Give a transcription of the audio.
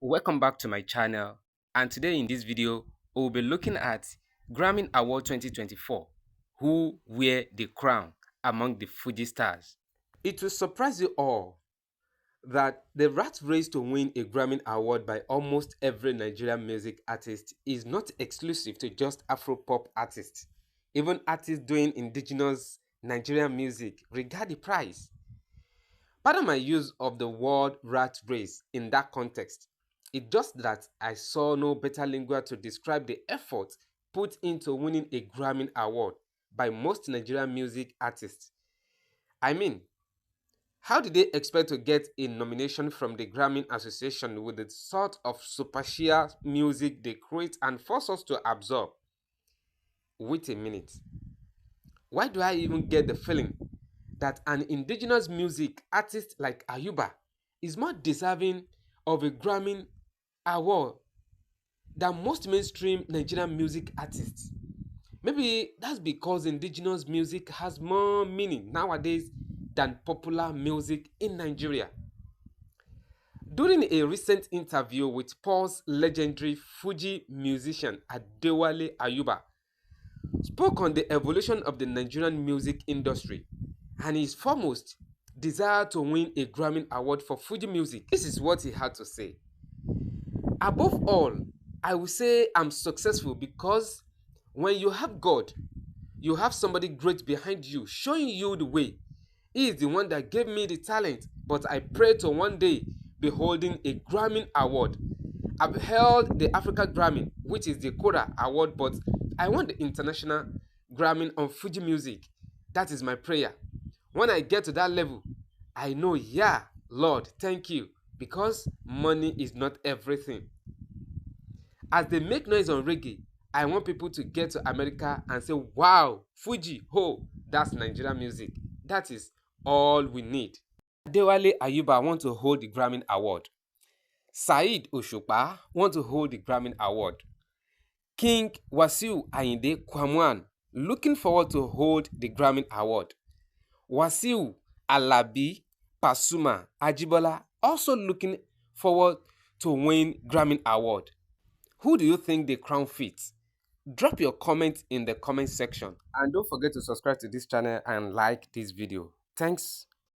Welcome back to my channel, and today in this video we'll be looking at Grammy Award 2024, who wear the crown among the Fuji stars. It will surprise you all that the rat race to win a Grammy Award by almost every Nigerian music artist is not exclusive to just Afro-pop artists. Even artists doing indigenous Nigerian music regard the prize. Pardon my use of the word rat race in that context. It's just that I saw no better lingua to describe the effort put into winning a Grammy Award by most Nigerian music artists. I mean, how did they expect to get a nomination from the Grammy Association with the sort of superficial music they create and force us to absorb? Wait a minute. Why do I even get the feeling that an indigenous music artist like Ayuba is more deserving of a Grammy award than most mainstream Nigerian music artists? Maybe that's because indigenous music has more meaning nowadays than popular music in Nigeria. During a recent interview with Paul's legendary Fuji musician Adewale Ayuba, spoke on the evolution of the Nigerian music industry and his foremost desire to win a Grammy Award for Fuji music. This is what he had to say. Above all, I will say I'm successful because when you have God, you have somebody great behind you showing you the way. He is the one that gave me the talent, but I pray to one day be holding a Grammy Award. I've held the Africa Grammy, which is the Kora Award, but I want the international Grammy on Fuji music. That is my prayer. When I get to that level, I know, yeah, Lord, thank you, because money is not everything. As they make noise on reggae, I want people to get to America and say, wow, Fuji, ho, that's Nigerian music. That is all we need. Adewale Ayuba want to hold the Grammy Award. Saheed Osupa want to hold the Grammy Award. King Wasiu Ayinde Kwamwan looking forward to hold the Grammy Award. Wasiu Alabi Pasuma Ajibola also looking forward to win Grammy Award. Who do you think the crown fits? Drop your comment in the comment section, and don't forget to subscribe to this channel and like this video. Thanks.